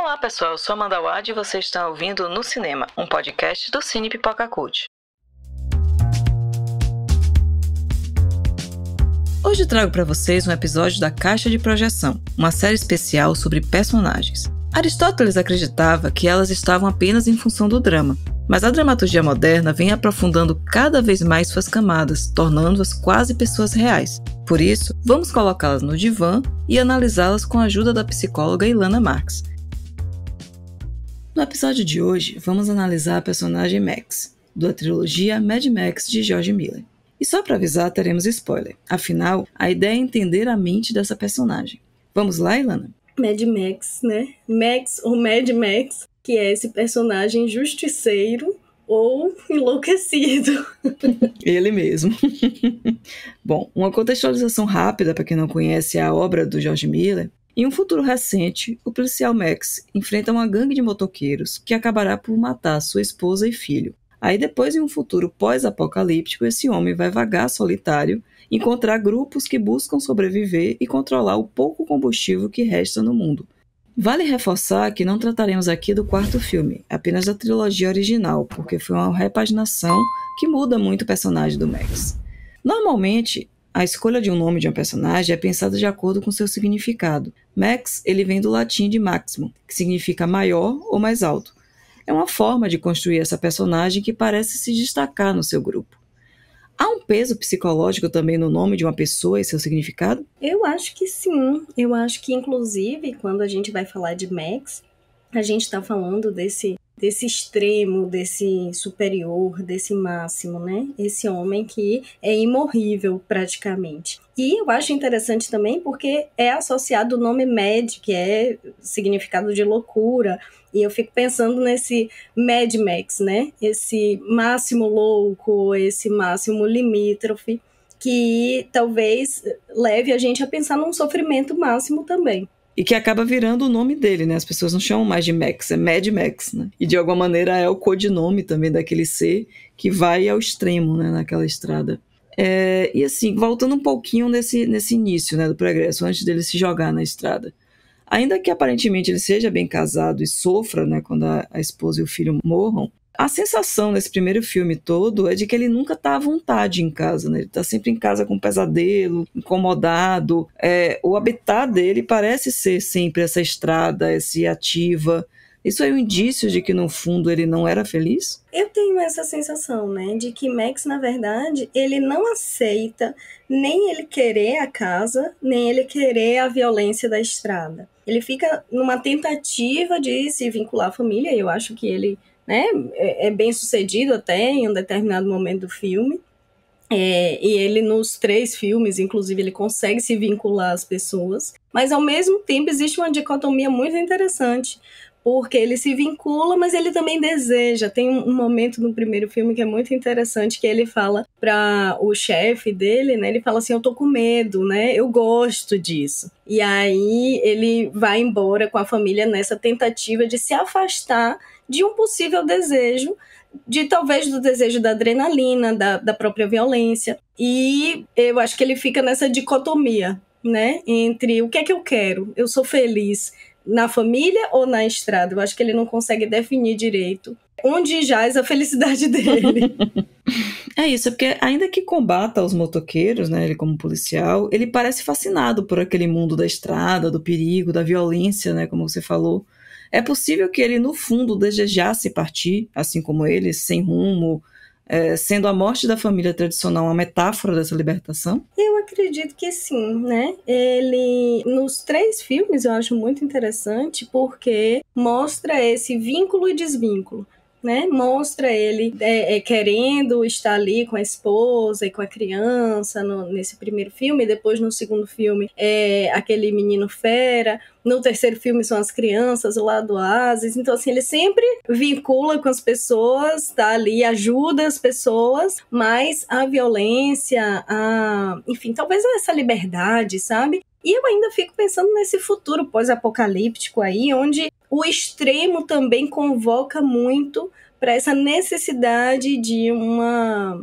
Olá pessoal, eu sou Amanda Wad e você está ouvindo No Cinema, um podcast do Cine Pipoca Cult. Hoje trago para vocês um episódio da Caixa de Projeção, uma série especial sobre personagens. Aristóteles acreditava que elas estavam apenas em função do drama, mas a dramaturgia moderna vem aprofundando cada vez mais suas camadas, tornando-as quase pessoas reais. Por isso, vamos colocá-las no divã e analisá-las com a ajuda da psicóloga Ilana Marx. No episódio de hoje, vamos analisar a personagem Max, da trilogia Mad Max de George Miller. E só para avisar, teremos spoiler. Afinal, a ideia é entender a mente dessa personagem. Vamos lá, Ilana? Mad Max, né? Max ou Mad Max, que é esse personagem justiceiro ou enlouquecido. Ele mesmo. Bom, uma contextualização rápida para quem não conhece a obra do George Miller. Em um futuro recente, o policial Max enfrenta uma gangue de motoqueiros que acabará por matar sua esposa e filho. Aí depois, em um futuro pós-apocalíptico, esse homem vai vagar solitário, encontrar grupos que buscam sobreviver e controlar o pouco combustível que resta no mundo. Vale reforçar que não trataremos aqui do quarto filme, apenas da trilogia original, porque foi uma repaginação que muda muito o personagem do Max. Normalmente, a escolha de um nome de um personagem é pensada de acordo com seu significado. Max, ele vem do latim de maximum, que significa maior ou mais alto. É uma forma de construir essa personagem que parece se destacar no seu grupo. Há um peso psicológico também no nome de uma pessoa e seu significado? Eu acho que sim. Eu acho que, inclusive, quando a gente vai falar de Max, a gente está falando desse extremo, desse superior, desse máximo, né? Esse homem que é imorrível, praticamente. E eu acho interessante também porque é associado o nome Mad, que é significado de loucura. E eu fico pensando nesse Mad Max, né? Esse máximo louco, esse máximo limítrofe, que talvez leve a gente a pensar num sofrimento máximo também. E que acaba virando o nome dele, né? As pessoas não chamam mais de Max, é Mad Max, né? E de alguma maneira é o codinome também daquele ser que vai ao extremo, né? Naquela estrada. E assim, voltando um pouquinho nesse início, né? Do progresso, antes dele se jogar na estrada. Ainda que aparentemente ele seja bem casado e sofra, né? Quando a esposa e o filho morram, a sensação nesse primeiro filme todo é de que ele nunca está à vontade em casa, né? Ele está sempre em casa com pesadelo, incomodado. O habitat dele parece ser sempre essa estrada, essa ativa. Isso é um indício de que, no fundo, ele não era feliz? Eu tenho essa sensação, né? De que Max, na verdade, ele não aceita nem ele querer a casa, nem ele querer a violência da estrada. Ele fica numa tentativa de se vincular à família, e eu acho que ele, né, é bem sucedido até em um determinado momento do filme. E ele nos 3 filmes, inclusive, ele consegue se vincular às pessoas. Mas, ao mesmo tempo, existe uma dicotomia muito interessante, porque ele se vincula, mas ele também deseja. Tem um momento no primeiro filme que é muito interessante, que ele fala para o chefe dele, né? Ele fala assim, eu tô com medo, né? Eu gosto disso. E aí ele vai embora com a família nessa tentativa de se afastar de um possível desejo, talvez do desejo da adrenalina, da própria violência. E eu acho que ele fica nessa dicotomia, né? Entre o que é que eu quero? Eu sou feliz na família ou na estrada? Eu acho que ele não consegue definir direito onde jaz a felicidade dele. É isso, porque ainda que combata os motoqueiros, né, ele como policial, ele parece fascinado por aquele mundo da estrada, do perigo, da violência, né, como você falou. É possível que ele, no fundo, desejasse partir, assim como ele, sem rumo, sendo a morte da família tradicional uma metáfora dessa libertação? Eu acredito que sim, né? Ele, nos 3 filmes, eu acho muito interessante porque mostra esse vínculo e desvínculo, né? Mostra ele querendo estar ali com a esposa e com a criança nesse primeiro filme, depois no segundo filme aquele menino fera, no terceiro filme são as crianças lá do oásis. Então assim, ele sempre vincula com as pessoas, tá ali, ajuda as pessoas, mas a violência, enfim, talvez essa liberdade, sabe? E eu ainda fico pensando nesse futuro pós-apocalíptico aí, onde o extremo também convoca muito para essa necessidade de uma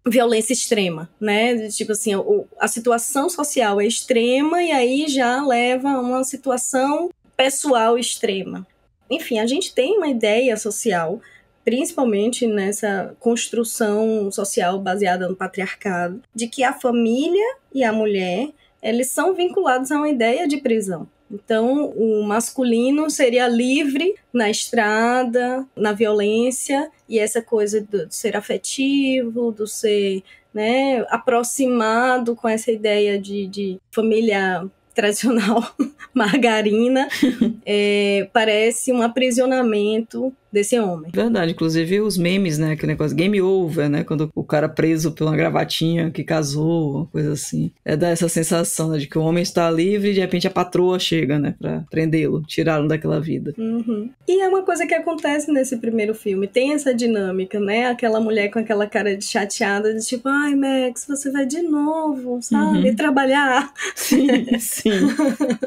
violência extrema, né? Tipo assim, a situação social é extrema e aí já leva a uma situação pessoal extrema. enfim, a gente tem uma ideia social, principalmente nessa construção social baseada no patriarcado, de que a família e a mulher, eles são vinculados a uma ideia de prisão. Então, o masculino seria livre na estrada, na violência, e essa coisa do ser afetivo, do ser, né, aproximado com essa ideia de família tradicional margarina, parece um aprisionamento desse homem. Verdade, inclusive os memes, né, aquele negócio game over, né, quando o cara preso por uma gravatinha que casou, uma coisa assim. Dá essa sensação, né, de que o homem está livre e de repente a patroa chega, né, pra prendê-lo, tirá-lo daquela vida. Uhum. E é uma coisa que acontece nesse primeiro filme, tem essa dinâmica, né, aquela mulher com aquela cara de chateada, de tipo, ai Max, você vai de novo, sabe, trabalhar. Sim,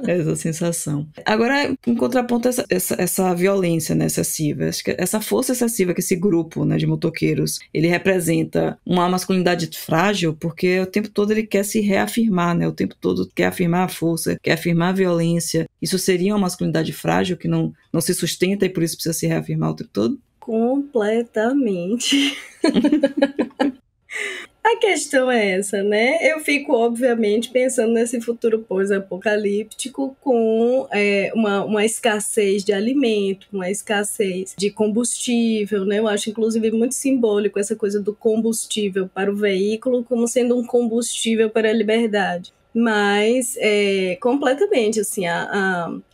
essa sensação. Agora, em contraponto, essa violência, né, excessiva, acho que essa força excessiva que esse grupo, né, de motoqueiros, ele representa uma masculinidade frágil, porque o tempo todo ele quer se reafirmar, né, o tempo todo quer afirmar a força, quer afirmar a violência. Isso seria uma masculinidade frágil que não se sustenta e por isso precisa se reafirmar o tempo todo? Completamente. A questão é essa, né? Eu fico, obviamente, pensando nesse futuro pós-apocalíptico com uma escassez de alimento, uma escassez de combustível, né? Eu acho, inclusive, muito simbólico essa coisa do combustível para o veículo como sendo um combustível para a liberdade. Mas, completamente, assim,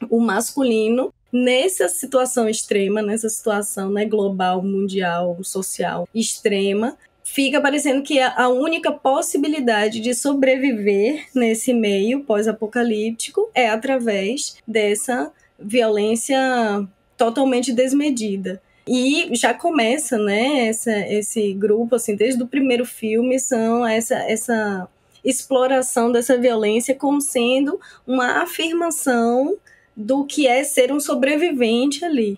o masculino, nessa situação extrema, nessa situação, né, global, mundial, social extrema, fica parecendo que a única possibilidade de sobreviver nesse meio pós-apocalíptico é através dessa violência totalmente desmedida. E já começa, né, esse grupo, assim, desde o primeiro filme, são essa exploração dessa violência como sendo uma afirmação do que é ser um sobrevivente ali.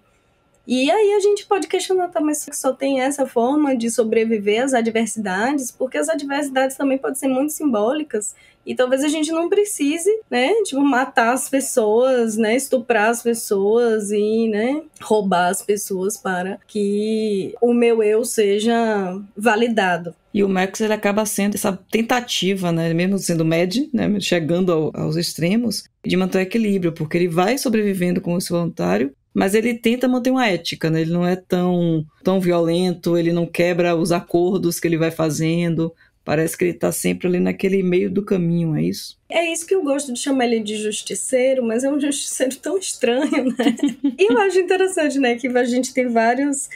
E aí a gente pode questionar, tá, mas só tem essa forma de sobreviver às adversidades, porque as adversidades também podem ser muito simbólicas, e talvez a gente não precise, né, tipo, matar as pessoas, né, estuprar as pessoas e, né, roubar as pessoas para que o meu eu seja validado. E o Max, ele acaba sendo essa tentativa, né, mesmo sendo médio, né, chegando aos extremos, de manter o equilíbrio, porque ele vai sobrevivendo como esse voluntário, mas ele tenta manter uma ética, né? Ele não é tão violento, ele não quebra os acordos que ele vai fazendo. Parece que ele está sempre ali naquele meio do caminho, é isso? É isso que eu gosto de chamar ele de justiceiro, mas é um justiceiro tão estranho, né? E eu acho interessante, né, que a gente tem vários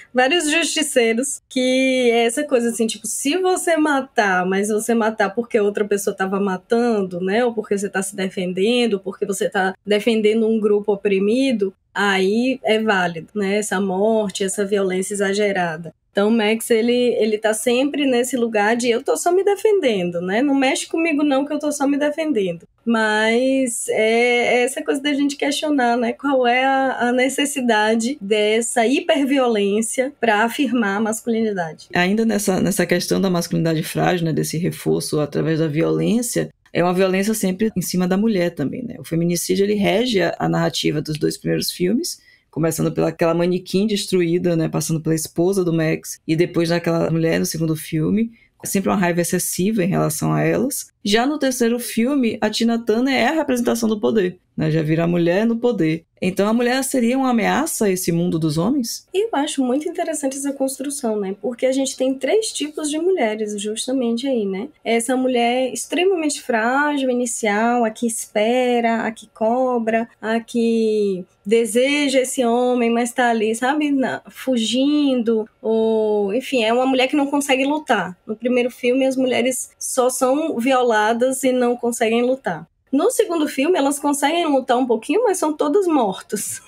justiceiros, que é essa coisa assim, tipo, se você matar, mas você matar porque outra pessoa estava matando, né, ou porque você está se defendendo, ou porque você está defendendo um grupo oprimido, aí é válido, né, essa morte, essa violência exagerada. Então, o Max, ele tá sempre nesse lugar de eu tô só me defendendo, né? Não mexe comigo não, que eu tô só me defendendo. Mas é essa coisa da gente questionar, né? Qual é a necessidade dessa hiperviolência para afirmar a masculinidade. Ainda nessa questão da masculinidade frágil, né? Desse reforço através da violência, é uma violência sempre em cima da mulher também, né? O feminicídio, ele rege a narrativa dos dois primeiros filmes, começando pelaquela manequim destruída, né, passando pela esposa do Max, e depois daquela mulher no segundo filme, sempre uma raiva excessiva em relação a elas. Já no terceiro filme, a Tina Turner é a representação do poder, né, já vira a mulher no poder. Então a mulher seria uma ameaça a esse mundo dos homens? Eu acho muito interessante essa construção, né? Porque a gente tem 3 tipos de mulheres justamente aí, né? Essa mulher extremamente frágil, inicial, a que espera, a que cobra, a que deseja esse homem, mas tá ali, sabe? Fugindo, ou... Enfim, é uma mulher que não consegue lutar. No primeiro filme, as mulheres só são violadas e não conseguem lutar. No segundo filme, elas conseguem lutar um pouquinho, mas são todas mortas.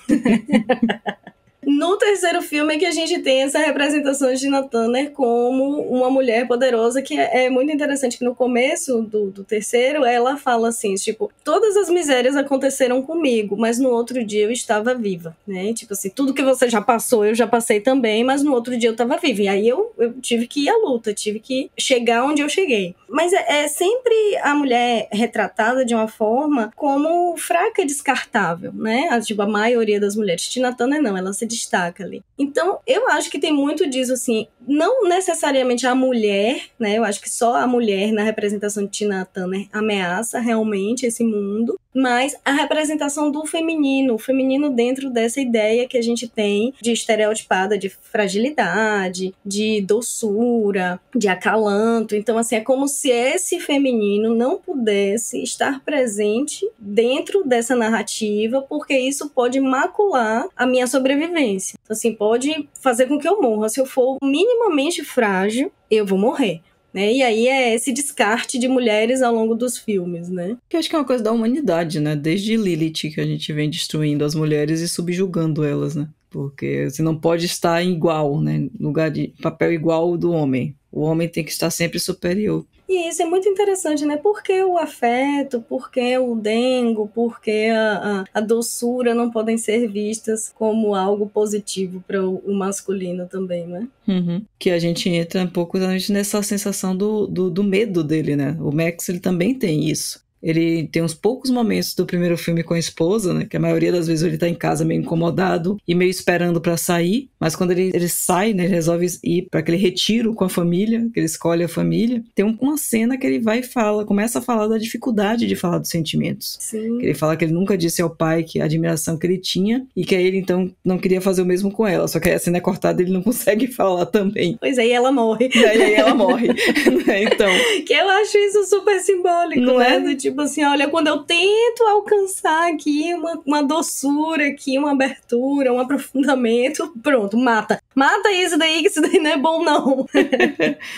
No terceiro filme é que a gente tem essa representação de Tina Turner como uma mulher poderosa, que é muito interessante que no começo do terceiro ela fala assim, tipo, todas as misérias aconteceram comigo, mas no outro dia eu estava viva, né? Tipo assim, tudo que você já passou, eu já passei também, mas no outro dia eu estava viva. E aí eu tive que ir à luta, tive que chegar onde eu cheguei. Mas é sempre a mulher retratada de uma forma como fraca e descartável, né? Tipo, a maioria das mulheres. Tina Turner não, ela se destaca ali. Então, eu acho que tem muito disso, assim, não necessariamente a mulher, né? Eu acho que só a mulher na representação de Tina Turner ameaça realmente esse mundo, mas a representação do feminino, o feminino dentro dessa ideia que a gente tem de estereotipada de fragilidade, de doçura, de acalanto. Então, assim, é como se esse feminino não pudesse estar presente dentro dessa narrativa, porque isso pode macular a minha sobrevivência. Assim, pode fazer com que eu morra. Se eu for minimamente frágil, eu vou morrer. Né? E aí é esse descarte de mulheres ao longo dos filmes, né? Que eu acho que é uma coisa da humanidade, né? Desde Lilith que a gente vem destruindo as mulheres e subjugando elas, né? Porque você não pode estar igual, né? No lugar de papel igual do homem. O homem tem que estar sempre superior. E isso é muito interessante, né? Por que o afeto, por que o dengo, por que a doçura não podem ser vistas como algo positivo para o masculino também, né? Uhum. Que a gente entra um pouco nessa sensação do medo dele, né? O Max, ele também tem isso. Ele tem uns poucos momentos do primeiro filme com a esposa, né? Que a maioria das vezes ele tá em casa meio incomodado e meio esperando pra sair. Mas quando ele sai, né? Ele resolve ir pra aquele retiro com a família, que ele escolhe a família. Tem uma cena que ele vai e fala, começa a falar da dificuldade de falar dos sentimentos. Sim. Que ele fala que ele nunca disse ao pai que a admiração que ele tinha e que aí ele então não queria fazer o mesmo com ela. Só que aí a cena é cortada e ele não consegue falar também. Pois aí ela morre. E aí ela morre. Então... Que eu acho isso super simbólico, não né? é? Do tipo assim, olha, quando eu tento alcançar aqui uma doçura, aqui uma abertura, um aprofundamento, pronto, mata. Mata isso daí, que isso daí não é bom, não.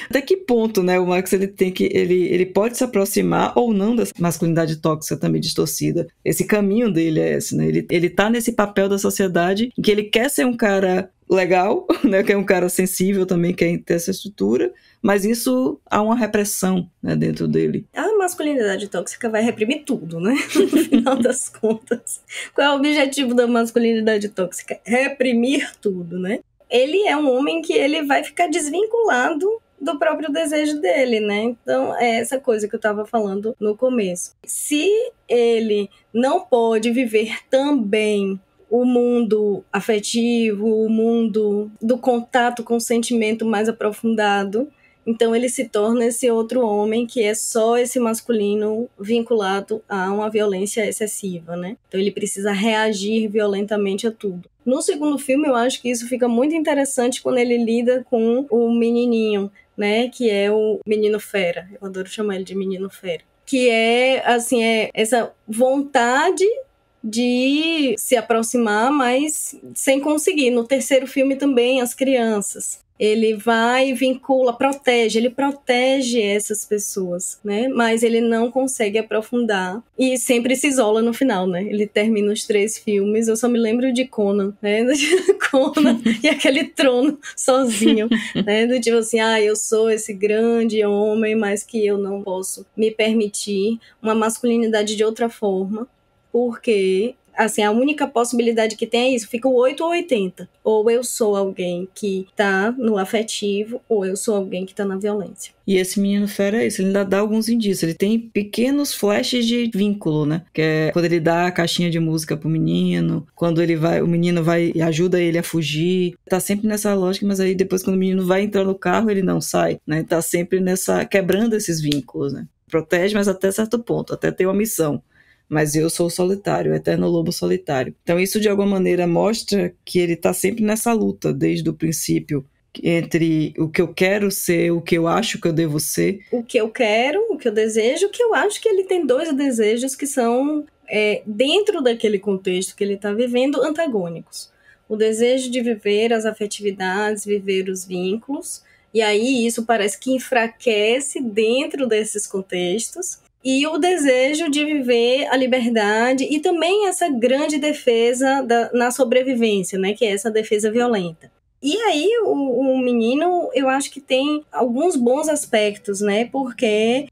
Até que ponto, né, o Max ele pode se aproximar ou não dessa masculinidade tóxica também distorcida. Esse caminho dele é esse, né? Ele tá nesse papel da sociedade em que ele quer ser um cara legal, né, que é um cara sensível também, quer ter essa estrutura, mas isso há uma repressão, né, dentro dele. A masculinidade tóxica vai reprimir tudo, né? No final das contas. Qual é o objetivo da masculinidade tóxica? Reprimir tudo, né? Ele é um homem que ele vai ficar desvinculado do próprio desejo dele, né? Então, é essa coisa que eu estava falando no começo. Se ele não pode viver também o mundo afetivo, o mundo do contato com o sentimento mais aprofundado, então ele se torna esse outro homem que é só esse masculino vinculado a uma violência excessiva, né? Então ele precisa reagir violentamente a tudo. No segundo filme eu acho que isso fica muito interessante quando ele lida com o menininho, né? Que é o menino fera. Eu adoro chamar ele de menino fera. Que é, assim, essa vontade de se aproximar, mas sem conseguir. No terceiro filme também, as crianças. Ele vai e vincula, ele protege essas pessoas, né? Mas ele não consegue aprofundar e sempre se isola no final, né? Ele termina os 3 filmes, eu só me lembro de Conan, né? Conan e aquele trono sozinho, né? Do tipo assim, eu sou esse grande homem, mas que eu não posso me permitir uma masculinidade de outra forma, porque... assim, a única possibilidade que tem é isso, fica o 8 ou 80. Ou eu sou alguém que tá no afetivo, ou eu sou alguém que tá na violência. E esse menino fera é isso, ele ainda dá alguns indícios, ele tem pequenos flashes de vínculo, né? Que é quando ele dá a caixinha de música pro menino, quando o menino vai e ajuda ele a fugir. Tá sempre nessa lógica, mas aí depois quando o menino vai entrar no carro, ele não sai, né? Tá sempre quebrando esses vínculos, né? Protege, mas até certo ponto, até ter uma missão. Mas eu sou solitário, o eterno lobo solitário. Então isso de alguma maneira mostra que ele está sempre nessa luta, desde o princípio, entre o que eu quero ser, o que eu acho que eu devo ser. O que eu quero, o que eu desejo, que eu acho que ele tem 2 desejos que são, dentro daquele contexto que ele está vivendo, antagônicos. O desejo de viver as afetividades, viver os vínculos, e aí isso parece que enfraquece dentro desses contextos. e o desejo de viver a liberdade e também essa grande defesa na sobrevivência, né, que é essa defesa violenta. E aí o menino, eu acho que tem alguns bons aspectos, né, porque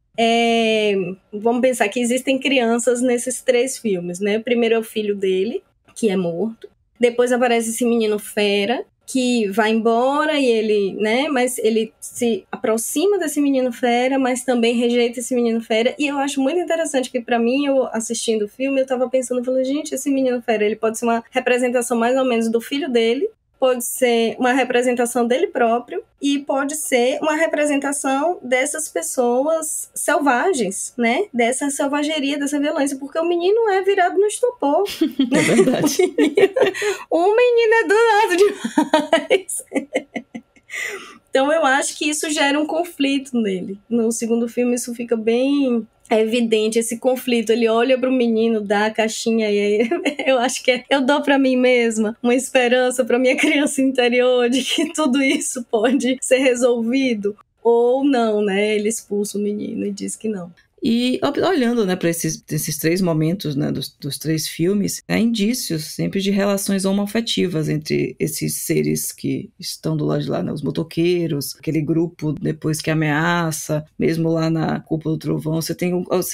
vamos pensar que existem crianças nesses 3 filmes, né, o primeiro é o filho dele, que é morto, depois aparece esse menino fera, que vai embora e ele, né, mas ele se aproxima desse menino fera, mas também rejeita esse menino fera, e eu acho muito interessante que pra mim, eu assistindo o filme, eu tava pensando, falando, gente, esse menino fera, ele pode ser uma representação mais ou menos do filho dele, pode ser uma representação dele próprio e pode ser uma representação dessas pessoas selvagens, né? Dessa selvageria, dessa violência, porque o menino é virado no estupor. É verdade. O menino é danado demais. Então eu acho que isso gera um conflito nele. No segundo filme isso fica bem evidente, esse conflito. Ele olha pro menino, dá a caixinha e aí eu acho que eu dou pra mim mesma uma esperança pra minha criança interior de que tudo isso pode ser resolvido. Ou não, né? Ele expulsa o menino e diz que não. E olhando, né, para esses 3 momentos, né, dos 3 filmes, há indícios sempre de relações homoafetivas entre esses seres que estão do lado de lá, né, os motoqueiros, aquele grupo depois que ameaça, mesmo lá na Cúpula do Trovão, você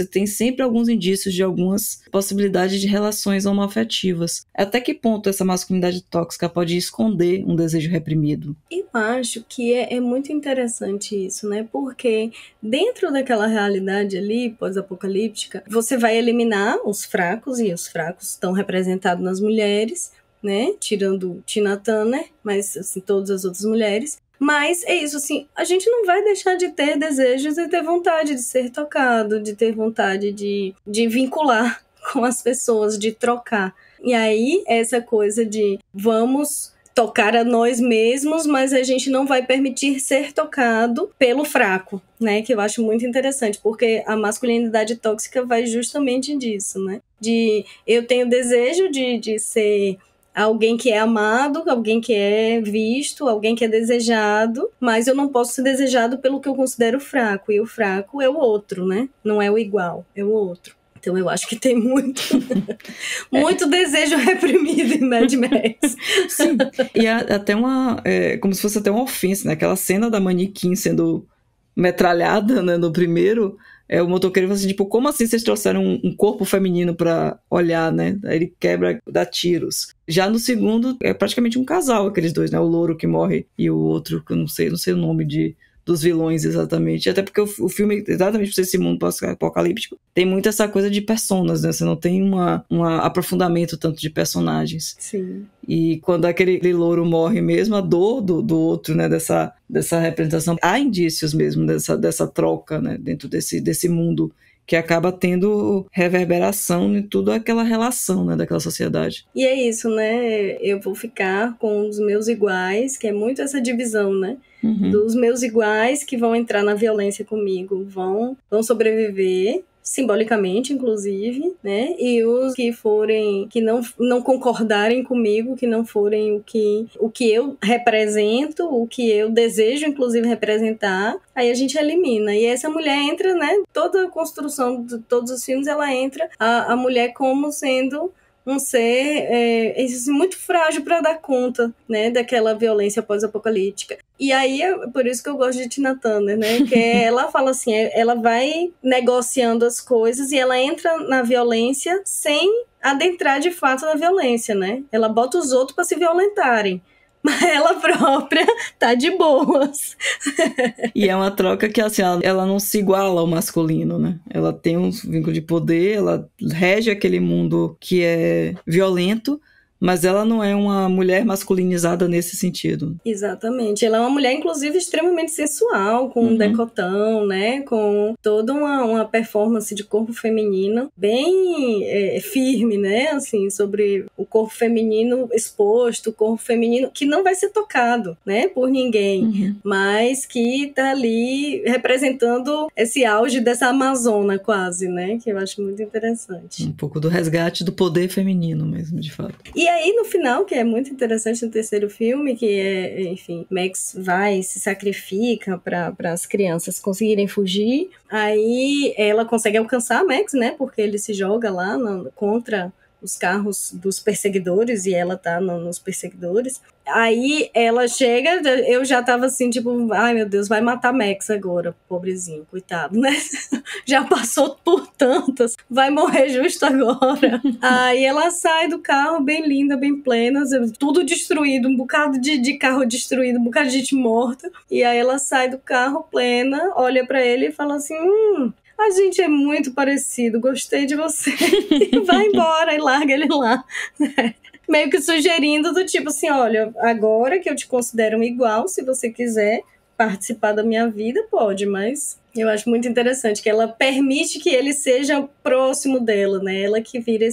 tem sempre alguns indícios de algumas possibilidades de relações homoafetivas. Até que ponto essa masculinidade tóxica pode esconder um desejo reprimido? Eu acho que é muito interessante isso, né, porque dentro daquela realidade ali, pós-apocalíptica, você vai eliminar os fracos, e os fracos estão representados nas mulheres, né? Tirando Tina Turner, mas assim, todas as outras mulheres. Mas é isso, assim, a gente não vai deixar de ter desejos e ter vontade de ser tocado, de ter vontade de vincular com as pessoas, de trocar. E aí, essa coisa de vamos tocar a nós mesmos, mas a gente não vai permitir ser tocado pelo fraco, né? Que eu acho muito interessante, porque a masculinidade tóxica vai justamente disso, né? De eu tenho desejo de ser alguém que é amado, alguém que é visto, alguém que é desejado, mas eu não posso ser desejado pelo que eu considero fraco, e o fraco é o outro, né? Não é o igual, é o outro. Então eu acho que tem muito desejo reprimido em Mad Max. Sim, e até como se fosse até uma ofensa, né? Aquela cena da manequim sendo metralhada, né, no primeiro, o motoqueiro fala assim, tipo, como assim vocês trouxeram um corpo feminino pra olhar, né? Aí ele quebra, dá tiros. Já no segundo, é praticamente um casal, aqueles dois, né? O louro que morre e o outro, que eu não sei o nome dos vilões exatamente, até porque o filme, exatamente por ser esse mundo pós-apocalíptico, tem muito essa coisa de personas, né? Você não tem um aprofundamento tanto de personagens. Sim. E quando aquele louro morre mesmo, a dor do outro, né? Dessa representação, há indícios mesmo dessa troca, né? Dentro desse mundo que acaba tendo reverberação em toda aquela relação, né, daquela sociedade. E é isso, né? Eu vou ficar com os meus iguais, que é muito essa divisão, né? Uhum. Dos meus iguais que vão entrar na violência comigo, vão sobreviver, simbolicamente, inclusive, né? E os que não concordarem comigo, que não forem o que eu represento, o que eu desejo, inclusive, representar, aí a gente elimina. E essa mulher entra, né? Toda a construção de todos os filmes, ela entra a mulher como sendo um ser muito frágil para dar conta, né, daquela violência pós-apocalíptica. E aí é por isso que eu gosto de Tina Turner, né, que ela fala assim, ela vai negociando as coisas e ela entra na violência sem adentrar de fato na violência, né? Ela bota os outros para se violentarem, mas ela própria tá de boas. E é uma troca que, assim, ela não se iguala ao masculino, né? Ela tem um vínculo de poder, ela rege aquele mundo que é violento, mas ela não é uma mulher masculinizada nesse sentido. Exatamente. Ela é uma mulher, inclusive, extremamente sensual, com um decotão, né? Com toda uma performance de corpo feminino bem firme, né? Assim, sobre o corpo feminino exposto, o corpo feminino que não vai ser tocado, né? Por ninguém, mas que tá ali representando esse auge dessa Amazona quase, né? Que eu acho muito interessante. Um pouco do resgate do poder feminino mesmo, de fato. E aí no final, que é muito interessante no terceiro filme, que é, enfim, Max vai, se sacrifica para as crianças conseguirem fugir, aí ela consegue alcançar Max, né, porque ele se joga lá contra os carros dos perseguidores, e ela tá nos perseguidores. Aí ela chega, eu já tava assim, tipo, ai meu Deus, vai matar Max agora, pobrezinho, coitado, né? Já passou por tantas, vai morrer justo agora. Aí ela sai do carro bem linda, bem plena, tudo destruído, um bocado de carro destruído, um bocado de gente morta. E aí ela sai do carro plena, olha pra ele e fala assim, a gente é muito parecido, gostei de você. E vai embora e larga ele lá. Meio que sugerindo do tipo assim, olha, agora que eu te considero um igual, se você quiser participar da minha vida, pode, mas eu acho muito interessante que ela permite que ele seja próximo dela, né? Ela que vira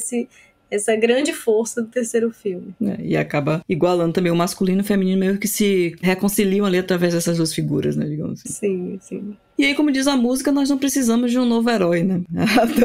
essa grande força do terceiro filme. E acaba igualando também o masculino e o feminino, meio que se reconciliam ali através dessas duas figuras, né, digamos assim. Sim, sim. E aí, como diz a música, nós não precisamos de um novo herói, né?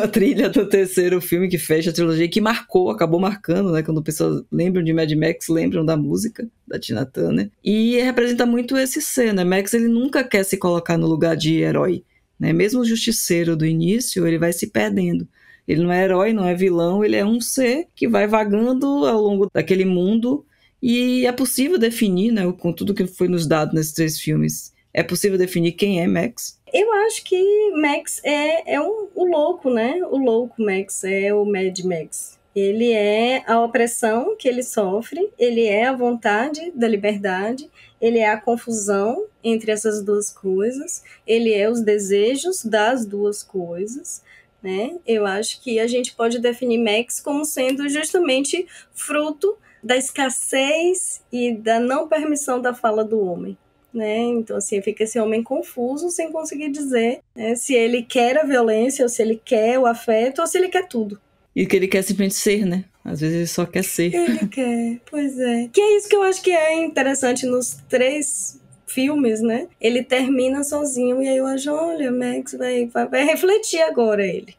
A trilha do terceiro filme que fecha a trilogia, que acabou marcando, né? Quando pessoas lembram de Mad Max, lembram da música da Tina Turner. E representa muito esse ser, né? Max, ele nunca quer se colocar no lugar de herói, né? Mesmo o justiceiro do início, ele vai se perdendo. Ele não é herói, não é vilão, ele é um ser que vai vagando ao longo daquele mundo, e é possível definir, né, com tudo que foi nos dado nesses 3 filmes, é possível definir quem é Max? Eu acho que Max é o louco, né? O louco Max é o Mad Max. Ele é a opressão que ele sofre, ele é a vontade da liberdade, ele é a confusão entre essas duas coisas, ele é os desejos das duas coisas, né? Eu acho que a gente pode definir Max como sendo justamente fruto da escassez e da não permissão da fala do homem, né? Então, assim, fica esse homem confuso sem conseguir dizer, né, se ele quer a violência, ou se ele quer o afeto, ou se ele quer tudo. E que ele quer simplesmente ser, né? Às vezes ele só quer ser. Ele quer, pois é. Que é isso que eu acho que é interessante nos 3 filmes, né? Ele termina sozinho e aí eu acho, olha, Max vai refletir agora ele.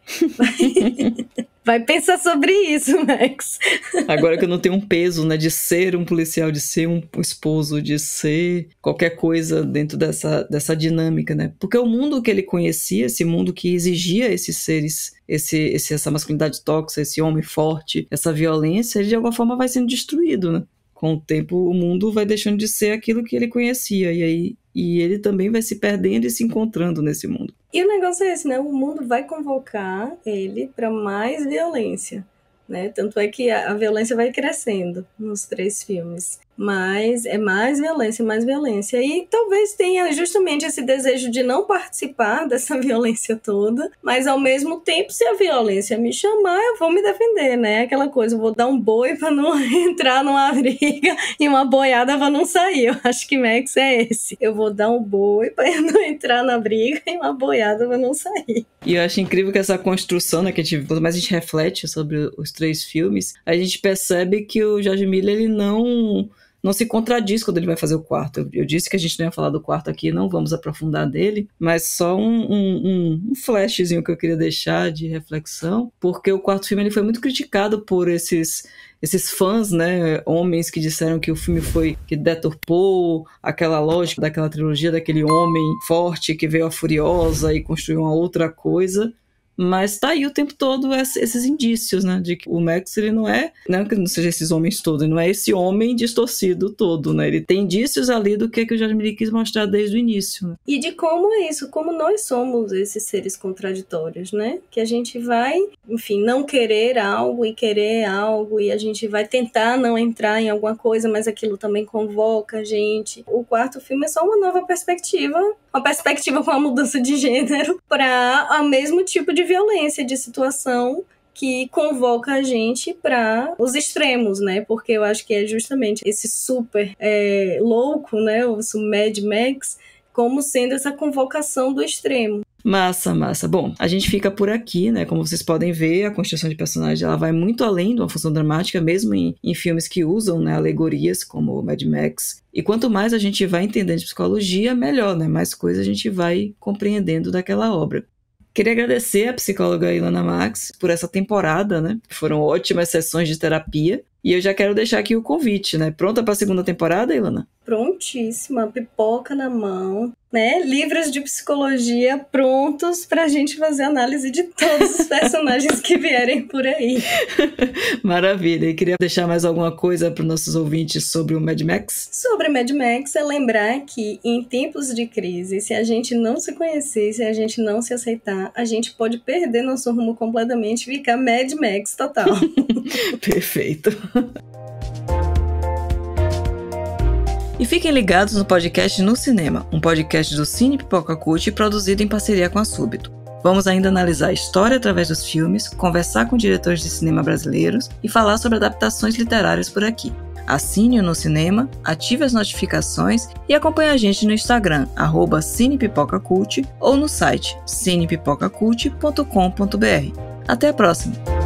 Vai pensar sobre isso, Max. Agora que eu não tenho um peso, né, de ser um policial, de ser um esposo, de ser qualquer coisa dentro dessa dinâmica, né? Porque o mundo que ele conhecia, esse mundo que exigia esses seres, essa masculinidade tóxica, esse homem forte, essa violência, ele de alguma forma vai sendo destruído, né? Com o tempo, o mundo vai deixando de ser aquilo que ele conhecia, e ele também vai se perdendo e se encontrando nesse mundo. E o negócio é esse, né? O mundo vai convocar ele para mais violência, né? Tanto é que a violência vai crescendo nos 3 filmes. Mas é mais violência. E talvez tenha justamente esse desejo de não participar dessa violência toda, mas ao mesmo tempo, se a violência me chamar, eu vou me defender, né? Aquela coisa, eu vou dar um boi para não entrar numa briga e uma boiada para não sair. Eu acho que Max é esse. Eu vou dar um boi para não entrar na briga e uma boiada para não sair. E eu acho incrível que essa construção, né, quanto mais a gente reflete sobre os 3 filmes, a gente percebe que o George Miller, ele não se contradiz quando ele vai fazer o quarto. Eu disse que a gente não ia falar do quarto aqui, não vamos aprofundar dele, mas só um flashzinho que eu queria deixar de reflexão, porque o quarto filme ele foi muito criticado por esses fãs, né, homens que disseram que o filme que deturpou aquela lógica daquela trilogia, daquele homem forte que veio a Furiosa e construiu uma outra coisa. Mas tá aí o tempo todo esses indícios, né? De que o Max, ele não que não seja esses homens todos, ele não é esse homem distorcido todo, né? Ele tem indícios ali do que o George Miller quis mostrar desde o início, né? E de como é isso, como nós somos esses seres contraditórios, né? Que a gente vai, enfim, não querer algo e querer algo, e a gente vai tentar não entrar em alguma coisa, mas aquilo também convoca a gente. O quarto filme é só uma nova perspectiva, uma perspectiva com a mudança de gênero para o mesmo tipo de violência, de situação que convoca a gente para os extremos, né? Porque eu acho que é justamente esse super louco, né? O Mad Max, como sendo essa convocação do extremo. Massa. Bom, a gente fica por aqui, né? Como vocês podem ver, a construção de personagem ela vai muito além de uma função dramática, mesmo em filmes que usam, né, alegorias como Mad Max. E quanto mais a gente vai entendendo de psicologia, melhor, né? Mais coisas a gente vai compreendendo daquela obra. Queria agradecer a psicóloga Ilana Max por essa temporada, né? Foram ótimas sessões de terapia. E eu já quero deixar aqui o convite, né? Pronta para a segunda temporada, Ilana? Prontíssima, pipoca na mão, né? Livros de psicologia prontos pra gente fazer análise de todos os personagens que vierem por aí. Maravilha. E queria deixar mais alguma coisa para os nossos ouvintes sobre o Mad Max? Sobre Mad Max é lembrar que em tempos de crise, se a gente não se conhecer, se a gente não se aceitar, a gente pode perder nosso rumo completamente e ficar Mad Max total. Perfeito. E fiquem ligados no podcast No Cinema, um podcast do Cine Pipoca Cult produzido em parceria com a Súbito. Vamos ainda analisar a história através dos filmes, conversar com diretores de cinema brasileiros e falar sobre adaptações literárias por aqui. Assine o No Cinema, ative as notificações e acompanhe a gente no Instagram, @cinepipocacult ou no site cinepipocacult.com.br. Até a próxima!